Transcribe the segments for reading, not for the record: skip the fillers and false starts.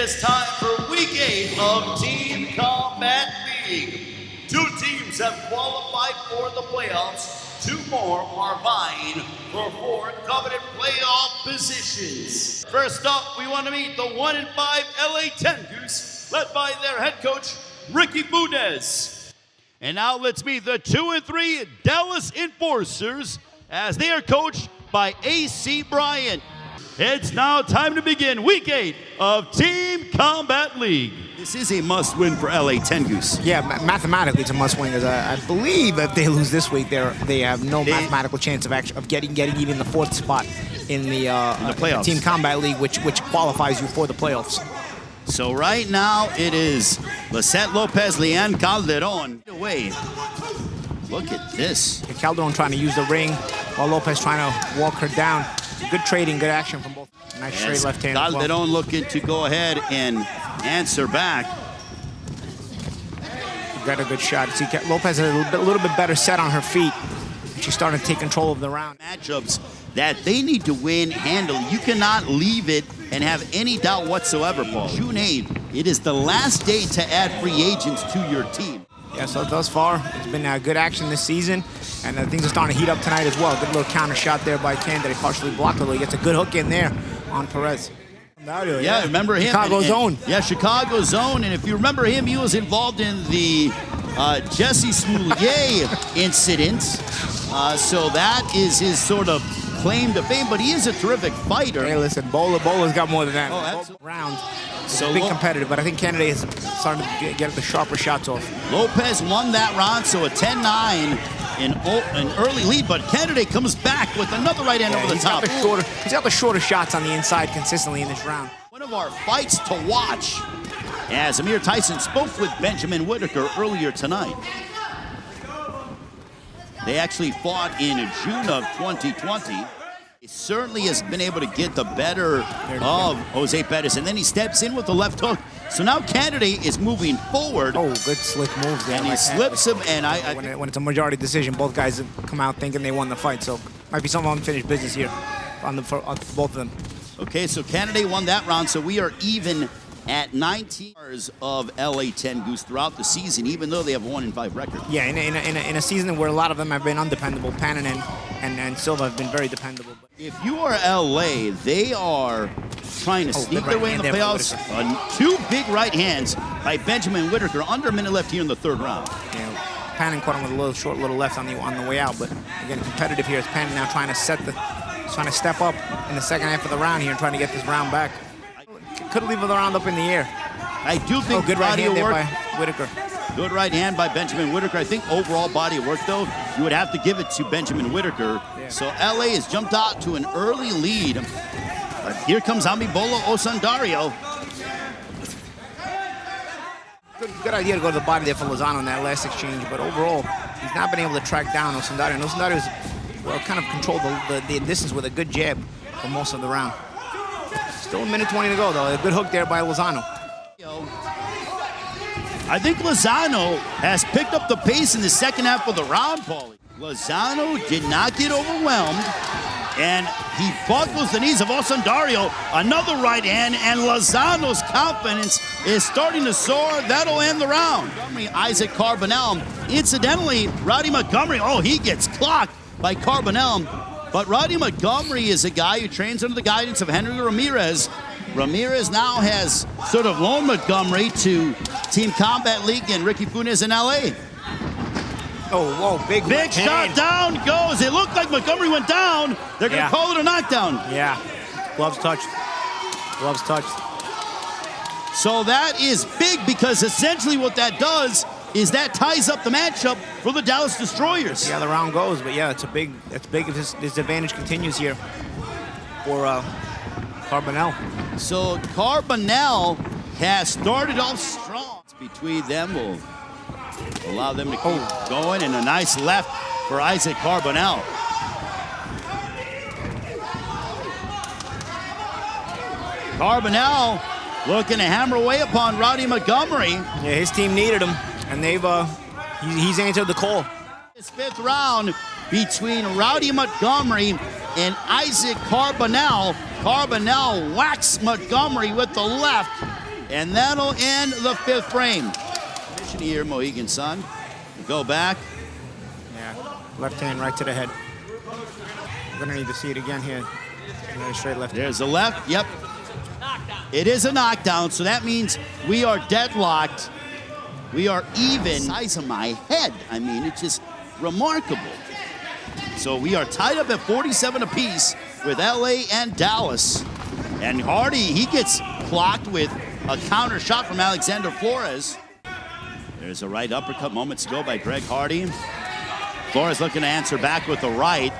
is time for Week 8 of Team Combat League. 2 teams have qualified for the playoffs. 2 more are vying for 4 coveted playoff positions. First up, we want to meet the 1-5 LA TenGoose, led by their head coach, Ricky Funes. And now let's meet the 2-3 Dallas Enforcers, as they are coached by AC Bryant. It's now time to begin Week 8 of Team Combat League. This is a must-win for LA TenGoose. Yeah, mathematically it's a must-win, because I believe if they lose this week, they have no mathematical chance of getting even the 4th spot in the playoffs. Team Combat League, which qualifies you for the playoffs. So right now it is Lopez, Leanne Calderon. Away. Look at this. Calderon trying to use the ring while Lopez trying to walk her down. Good trading, good action from both. Nice straight left hand. Calderon looking to go ahead and answer back. Got a good shot. See, Lopez has a little bit better set on her feet. She's starting to take control of the round. Matchups that they need to win handily. You cannot leave it and have any doubt whatsoever, Paul. June 8th, it is the last day to add free agents to your team. Yeah, so thus far, it's been good action this season, and things are starting to heat up tonight as well. Good little counter shot there by Candidate, partially blocked, although he gets a good hook in there on Perez. Yeah, remember him. Chicago zone. Yeah, Chicago zone, and if you remember him, he was involved in the Jesse Smoulier incident, so that is his sort of claim to fame, but he is a terrific fighter. Hey, listen, Bola's got more than that. Oh, absolutely. Round. So big competitive, but I think Candidate is starting to get the sharper shots off. Lopez won that round, so a 10-9 in an early lead, but Candidate comes back with another right hand over the top. He's got the shorter shots on the inside consistently in this round. One of our fights to watch, as Amir Tyson spoke with Benjamin Whitaker earlier tonight. They actually fought in June of 2020. He certainly has been able to get the better of Jose Perez, and then he steps in with the left hook. So now Candidate is moving forward. Oh, good slick moves there. And he slips him, and when it's a majority decision, both guys come out thinking they won the fight. So might be some unfinished business here on both of them. Okay, so Candidate won that round, so we are even at 19 of LA TenGoose throughout the season, even though they have a 1-5 record. Yeah, in a season where a lot of them have been undependable. Pannon and Silva have been very dependable. If you are LA, they are trying to sneak their way in the playoffs. 2 big right hands by Benjamin Whitaker. Under a minute left here in the 3rd round. Yeah, Pannon caught him with a little short left on the way out, but again, competitive here. Is Pannon now trying to step up in the second half of the round here and trying to get this round back. Could leave the round up in the air. I do think good right hand there work by Whitaker. Good right hand by Benjamin Whitaker. I think overall body of work, though, you would have to give it to Benjamin Whitaker. Yeah. So LA has jumped out to an early lead. But here comes Amibolo Osundario. Good idea to go to the body there for Lozano in that last exchange, but overall, he's not been able to track down Osundario. And Osundario's kind of controlled the distance with a good jab for most of the round. Still a minute 20 to go, though. A good hook there by Lozano. I think Lozano has picked up the pace in the second half of the round, Paulie. Lozano did not get overwhelmed, and he buckles the knees of Osundario. Another right hand, and Lozano's confidence is starting to soar. That'll end the round. Isaac Carbonell. Incidentally, Roddy Montgomery, he gets clocked by Carbonell. But Roddy Montgomery is a guy who trains under the guidance of Henry Ramirez. Ramirez now has sort of loaned Montgomery to Team Combat League and Ricky Funes in LA. Oh, whoa, big shot down goes. It looked like Montgomery went down. They're going to call it a knockdown. Yeah, gloves touched. Gloves touched. So that is big, because essentially what that does is that ties up the matchup for the Dallas Destroyers. Yeah, the round goes, but yeah, it's big if this advantage continues here for Carbonell. So Carbonell has started off strong. Between them will allow them to keep going, and a nice left for Isaac Carbonell. Carbonell looking to hammer away upon Roddy Montgomery. Yeah, his team needed him, and he's answered the call. This 5th round between Roddy Montgomery and Isaac Carbonell. Carbonell whacks Montgomery with the left. And that'll end the 5th frame. Position here, Mohegan Sun. Go back. Yeah, left hand right to the head. We're gonna need to see it again here. Very straight left. There's the left, yep. It is a knockdown, so that means we are deadlocked. We are even. Size of my head, I mean, it's just remarkable. So we are tied up at 47 apiece with LA and Dallas. And Hardy, he gets blocked with a counter shot from Alexander Flores. There's a right uppercut moments ago by Greg Hardy. Flores looking to answer back with the right,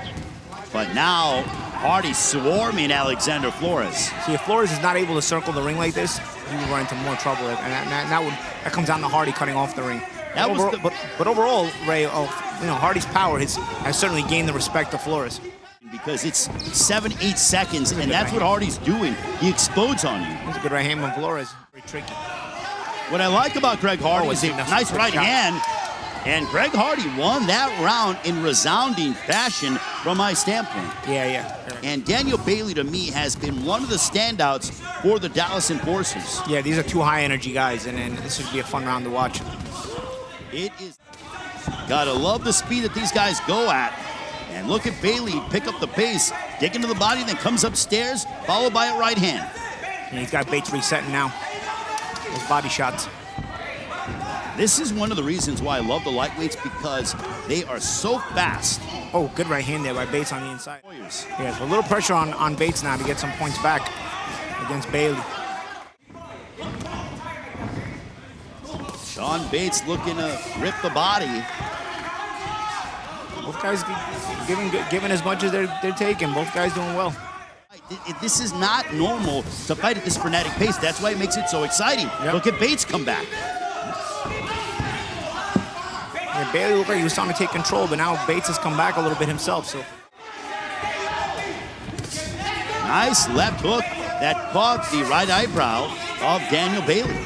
but now Hardy swarming Alexander Flores. See, if Flores is not able to circle the ring like this, he will run into more trouble, and that comes down to Hardy cutting off the ring. But overall, Ray, Hardy's power has certainly gained the respect of Flores. Because it's 7-8 seconds, and that's what Hardy's doing. He explodes on you. That's a good right hand from Flores. Very tricky. What I like about Greg Hardy is a nice right hand, and Greg Hardy won that round in resounding fashion from my standpoint. Yeah. And Daniel Bailey, to me, has been one of the standouts for the Dallas Enforcers. Yeah, these are two high-energy guys, and this would be a fun round to watch. It is. Gotta love the speed that these guys go at. And look at Bailey pick up the pace, dig into the body, then comes upstairs, followed by a right hand. And he's got Bates resetting now. Those body shots. This is one of the reasons why I love the lightweights, because they are so fast. Oh, good right hand there by Bates on the inside. Warriors. Yeah, so a little pressure on Bates now to get some points back against Bailey. Sean Bates looking to rip the body. Both guys giving as much as they're taking. Both guys doing well. This is not normal to fight at this frenetic pace. That's why it makes it so exciting. Yep. Look at Bates come back. Yeah, Bailey looked like he was starting to take control, but now Bates has come back a little bit himself. So nice left hook that caught the right eyebrow of Daniel Bailey.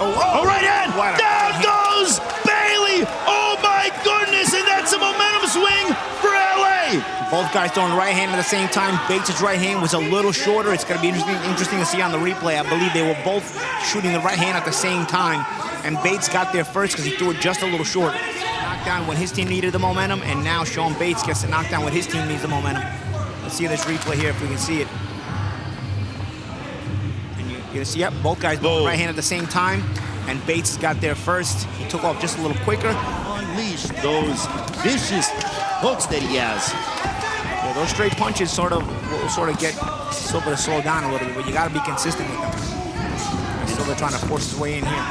Oh, right hand! Down goes Bailey! Oh my goodness, and that's a momentum swing for LA! Both guys throwing right hand at the same time. Bates' right hand was a little shorter. It's going to be interesting to see on the replay. I believe they were both shooting the right hand at the same time, and Bates got there first because he threw it just a little short. Knockdown when his team needed the momentum, and now Sean Bates gets the knockdown when his team needs the momentum. Let's see this replay here if we can see it. You see, yep, both guys doing right hand at the same time, and Bates got there first. He took off just a little quicker. Unleash those vicious hooks that he has. Yeah, those straight punches will get Silva to slow down a little bit, but you got to be consistent with them. And Silva trying to force his way in here.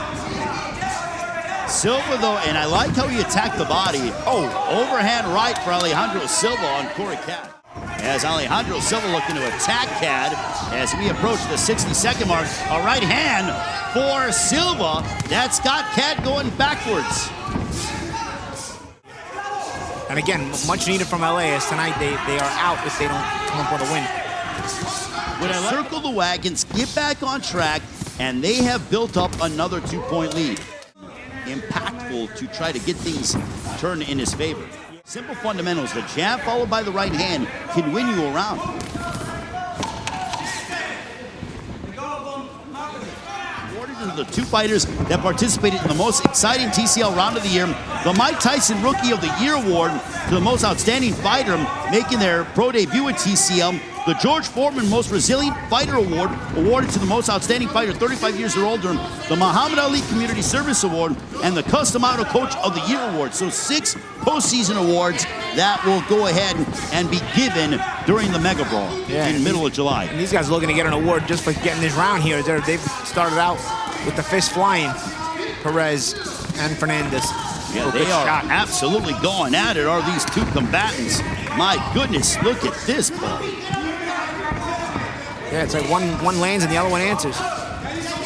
Silva, though, and I like how he attacked the body. Oh, overhand right for Alejandro Silva on Corey Cad. As Alejandro Silva looking to attack Cad as we approach the 60-second mark. A right hand for Silva. That's got Cad going backwards. And again, much needed from LA, as tonight they are out if they don't come up with a win. When I circle the wagons, get back on track, and they have built up another 2-point lead. Impactful to try to get things turned in his favor. Simple fundamentals. The jab followed by the right hand can win you around. Awarded to the two fighters that participated in the most exciting TCL round of the year. The Mike Tyson Rookie of the Year award to the most outstanding fighter making their pro debut at TCL. The George Foreman Most Resilient Fighter Award, awarded to the most outstanding fighter 35 years or older, the Muhammad Ali Community Service Award, and the Custom Auto Coach of the Year Award. So 6 postseason awards that will go ahead and be given during the Mega Brawl in the middle of July. And these guys are looking to get an award just for getting this round here. They've started out with the fist flying, Perez and Fernandez. Yeah, they are absolutely going at it, are these two combatants. My goodness, look at this ball. Yeah, it's like one lands and the other one answers.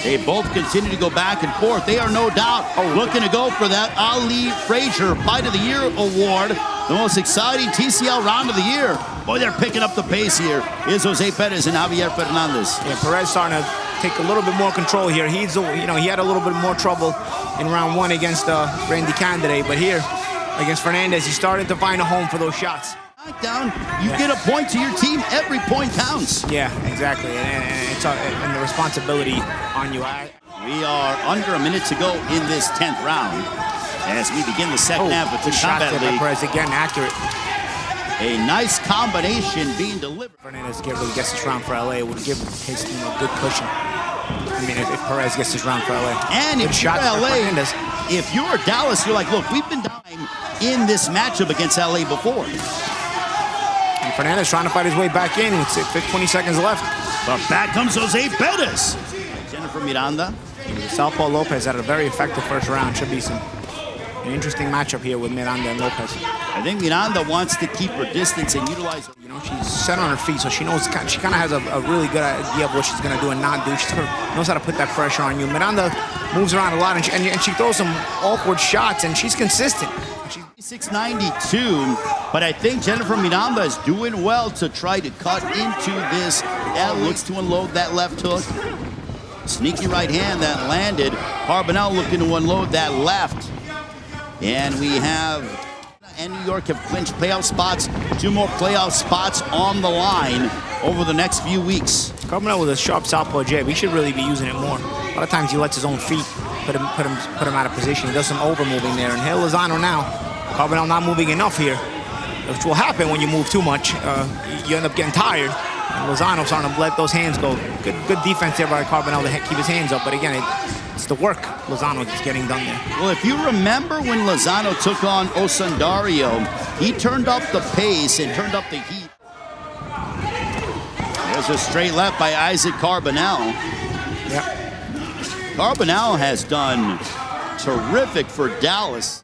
They both continue to go back and forth. They are no doubt looking to go for that Ali Frazier Fight of the Year award, the most exciting TCL round of the year. Boy, they're picking up the pace here. Is Jose Perez and Javier Fernandez. Yeah, Perez starting to take a little bit more control here. He had a little bit more trouble in round 1 against Randy Candide, but here against Fernandez, he started to find a home for those shots. Down, you get a point to your team. Every point counts. Yeah, exactly, and it's and the responsibility on you. We are under a minute to go in this 10th round as we begin the second half of the Combat League. Perez again, accurate. A nice combination being delivered. Fernandez really gets this round for LA. It would give his team a good cushion. I mean, if Perez gets this round for LA. And good if you're LA, Fernandez. if you're Dallas, you're like, look, we've been dying in this matchup against LA before. And Fernandez trying to fight his way back in with 20 seconds left. But back comes Jose Perez. Jennifer Miranda. Southpaw Lopez had a very effective first round. Should be an interesting matchup here with Miranda and Lopez. I think Miranda wants to keep her distance and utilize her. You know, she's set on her feet, so she knows, she kind of has a really good idea of what she's going to do and not do. She knows how to put that pressure on you. Miranda moves around a lot, and she throws some awkward shots, and she's consistent. She's 692, but I think Jennifer Miranda is doing well to try to cut into this. Elle looks to unload that left hook. Sneaky right hand that landed. Carbonell looking to unload that left. And we have and New York have clinched playoff spots. 2 more playoff spots on the line over the next few weeks. Carbonell with a sharp southpaw jab. He should really be using it more. A lot of times he lets his own feet put him out of position. He does some over moving there. And here Lozano now. Carbonell not moving enough here, which will happen when you move too much. You end up getting tired. And Lozano starting to let those hands go. Good defense there by Carbonell to keep his hands up. But again, it's the work Lozano is getting done there. Well, if you remember when Lozano took on Osundario, he turned up the pace and turned up the heat. There's a straight left by Isaac Carbonell. Yep. Carbonell has done terrific for Dallas.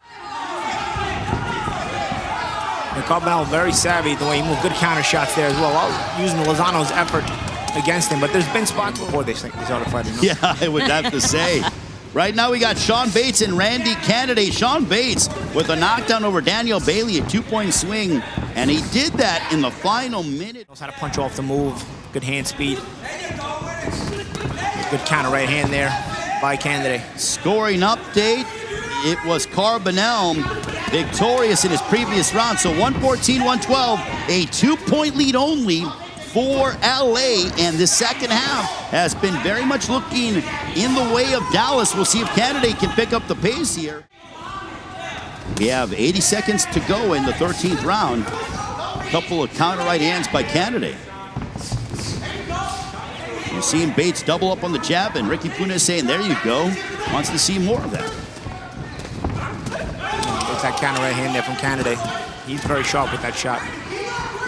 And Carbonell very savvy the way he moved. Good counter shots there as well, using Lozano's effort against him. But there's been spots before they started fighting. No? Yeah, I would have to say. Right now we got Sean Bates and Randy Candidate. Sean Bates with a knockdown over Daniel Bailey, a 2-point swing. And he did that in the final minute. Knows how to punch off the move. Good hand speed. Good counter right hand there by Candidate. Scoring update. It was Carbonell victorious in his previous round. So 114-112, a 2-point lead only for LA. And the second half has been very much looking in the way of Dallas. We'll see if Candidate can pick up the pace here. We have 80 seconds to go in the 13th round. A couple of counter right hands by Candidate. You're seeing Bates double up on the jab, and Ricky Funes saying, there you go. Wants to see more of that. It's that counter right hand there from Candidate. He's very sharp with that shot.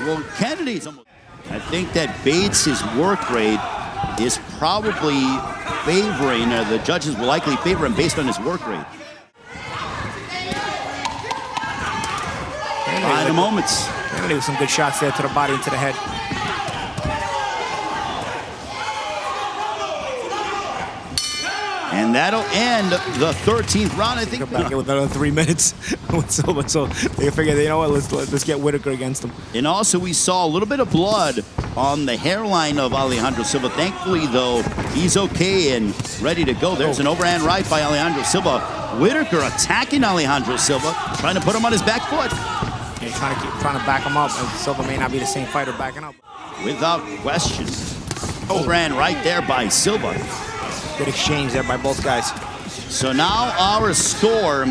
Well, Candidate's almost... I think that Bates' work rate is probably favoring, or the judges will likely favor him based on his work rate. Final moments. Candidate with some good shots there to the body and to the head. And that'll end the 13th round. I think back with another 3 minutes with Silva, so they figured, you know what, let's get Whitaker against him. And also we saw a little bit of blood on the hairline of Alejandro Silva. Thankfully, though, he's okay and ready to go. There's an overhand right by Alejandro Silva. Whitaker attacking Alejandro Silva, trying to put him on his back foot. Yeah, trying to back him up. And Silva may not be the same fighter backing up. Without question. Overhand right there by Silva. Good exchange there by both guys. So now our score,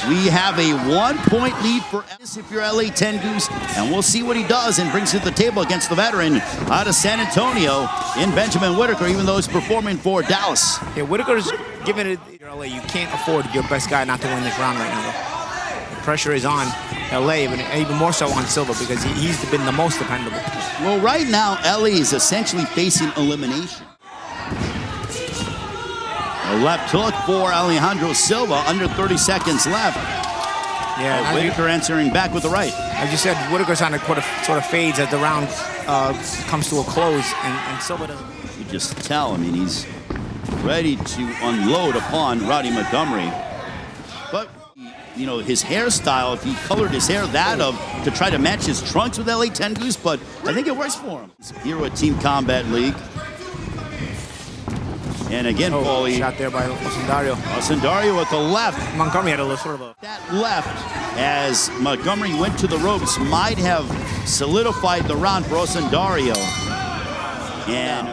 we have a 1-point lead for if you're LA TenGoose, and we'll see what he does and brings to the table against the veteran out of San Antonio in Benjamin Whitaker, even though he's performing for Dallas. Yeah, Whitaker's giving it LA. You can't afford your best guy not to win this round right now, though. The pressure is on LA, but even more so on Silva because he's been the most dependable. Well, right now, LA is essentially facing elimination. A left hook for Alejandro Silva, under 30 seconds left. Yeah, Whitaker answering back with the right. As you said, Whitaker's on a sort of fades as the round comes to a close, and Silva doesn't. You just tell, I mean, he's ready to unload upon Roddy Montgomery. But, you know, his hairstyle, if he colored his hair to try to match his trunks with LA TenGoose, but I think it works for him. Here at Team Combat League. And again, Paulie. Shot there by Osundario. Osundario with the left. Montgomery had a little sort of a... That left, as Montgomery went to the ropes, might have solidified the round for Osundario. And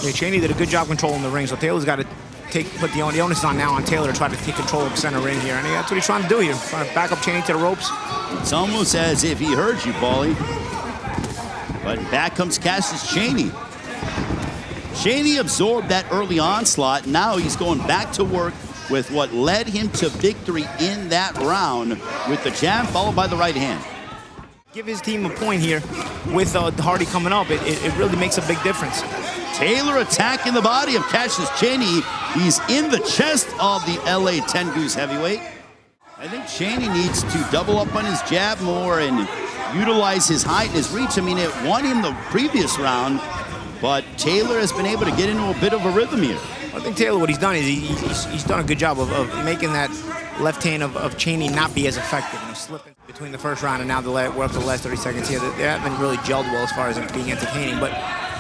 yeah, Cheney did a good job controlling the ring, so Taylor's got to put the onus on now on Taylor to try to take control of the center ring here. And that's what he's trying to do here. Trying to back up Cheney to the ropes. It's almost as if he heard you, Paulie. But back comes Cassius Cheney. Cheney absorbed that early onslaught. Now he's going back to work with what led him to victory in that round with the jab followed by the right hand. Give his team a point here with Hardy coming up. It really makes a big difference. Taylor attacking the body of Cassius Cheney. He's in the chest of the LA TenGoose heavyweight. I think Cheney needs to double up on his jab more and utilize his height and his reach. I mean, it won him the previous round, but Taylor has been able to get into a bit of a rhythm here. I think Taylor, what he's done is he's done a good job of making that left hand of Cheney not be as effective. You know, slipping between the first round and now we're up to the last 30 seconds here. They haven't really gelled well as far as it being entertaining, but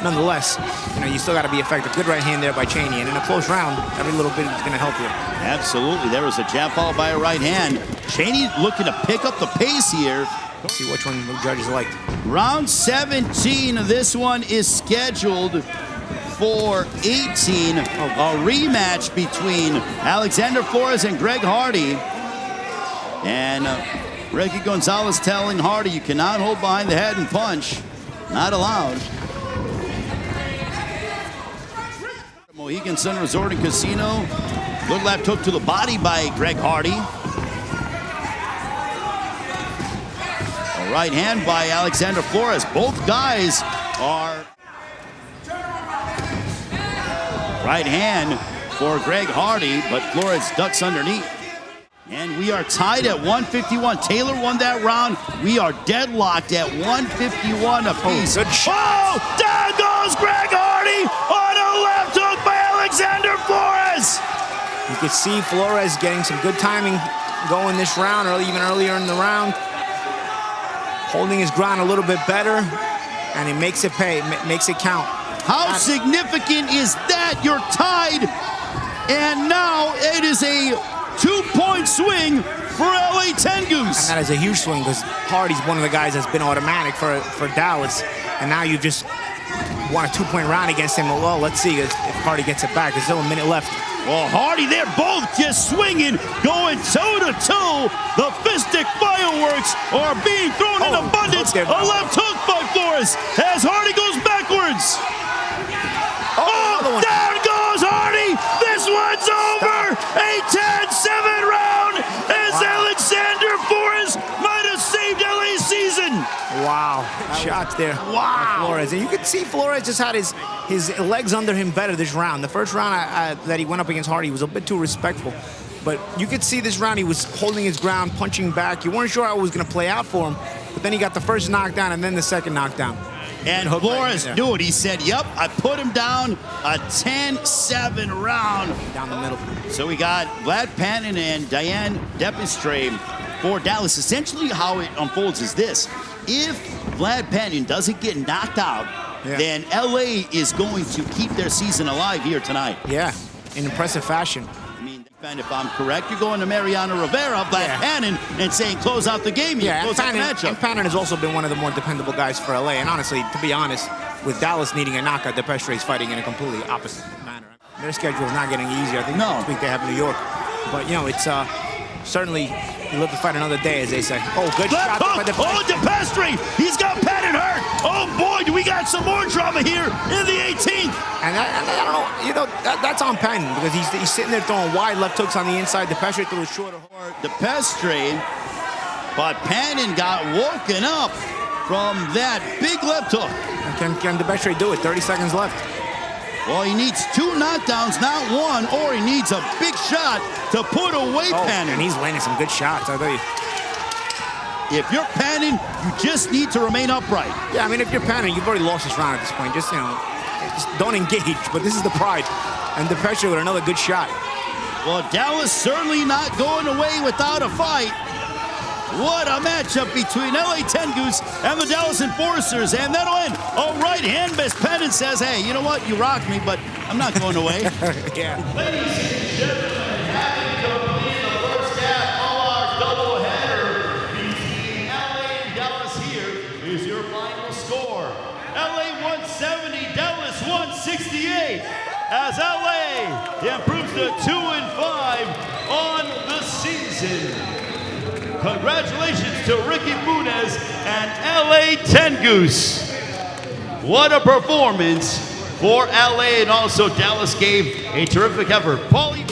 nonetheless, you know, you still got to be effective. Good right hand there by Cheney, and in a close round, every little bit is going to help you. Absolutely. There was a jab followed by a right hand. Cheney looking to pick up the pace here. Let's see which one the judges liked. Round 17 of this one is scheduled for 18. A rematch between Alexander Flores and Greg Hardy. And Ricky Gonzalez telling Hardy, you cannot hold behind the head and punch. Not allowed. Mohegan Sun Resort and Casino. Good left hook to the body by Greg Hardy. A right hand by Alexander Flores. Both guys are... Right hand for Greg Hardy, but Flores ducks underneath. And we are tied at 151. Taylor won that round. We are deadlocked at 151 apiece. Good shot. Oh, down goes Greg Hardy on a left hook by Alexander Flores. You could see Flores getting some good timing going this round, or even earlier in the round. Holding his ground a little bit better, and he makes it pay, makes it count. How significant is that? You're tied, and now it is a 2-point swing for LA TenGoose. And that is a huge swing because Hardy's one of the guys that's been automatic for Dallas, and now you just won a 2-point round against him. Well, let's see if Hardy gets it back. There's still a minute left. Well, Hardy, they're both just swinging, going toe-to-toe. The fistic fireworks are being thrown in abundance. A left hook by Flores as Hardy goes backwards. Oh, down goes Hardy. This one's over. A 10-7 round as Alexander Flores might have saved LA's season. Wow, shots there. Wow. Flores, and you could see Flores just had his legs under him better this round. The first round that he went up against Hardy was a bit too respectful. But you could see this round he was holding his ground, punching back. You weren't sure how it was going to play out for him. But then he got the first knockdown and then the second knockdown. And Flores knew it. He said, yep, I put him down. A 10-7 round. Down the middle. So we got Vlad Panin and Diane Depestre for Dallas. Essentially how it unfolds is this. If Vlad Panin doesn't get knocked out, then LA is going to keep their season alive here tonight. Yeah, in impressive fashion. I mean, and if I'm correct, you're going to Mariano Rivera, Vlad Panin, and saying close out the game here, close out the matchup. And Panin has also been one of the more dependable guys for LA. And honestly, to be honest, with Dallas needing a knockout, Depestre is fighting in a completely opposite manner. Their schedule is not getting easier. I think next week they have New York. But, you know, it's certainly you live to fight another day, as they say. Oh, good shot by Depestre. Oh, Depestre! He's got Panin hurt! Oh, boy, do we got some more drama here in the 18th! And I don't know, you know, that's on Panin because he's sitting there throwing wide left hooks on the inside. Depestre threw a shorter. Depestre, but Panin got woken up from that big left hook. And can Depestre do it? 30 seconds left. Well, he needs 2 knockdowns, not 1, or he needs a big shot to put away Panin. And he's landing some good shots, I tell you. If you're Panin, you just need to remain upright. Yeah, I mean, if you're Panin, you've already lost this round at this point. Just, you know, just don't engage, but this is the pride. And Depestre with another good shot. Well, Dallas certainly not going away without a fight. What a matchup between LA TenGoose and the Dallas Enforcers. And that'll end. A right hand miss. Pendon says, hey, you know what? You rock me, but I'm not going away. Yeah. Ladies and gentlemen, having completed the first half of our doubleheader between LA and Dallas, here is your final score. LA 170, Dallas 168. As LA improves to 2-5 on the season. Congratulations to Ricky Munez and LA TenGoose. What a performance for LA, and also Dallas gave a terrific effort. Paulie.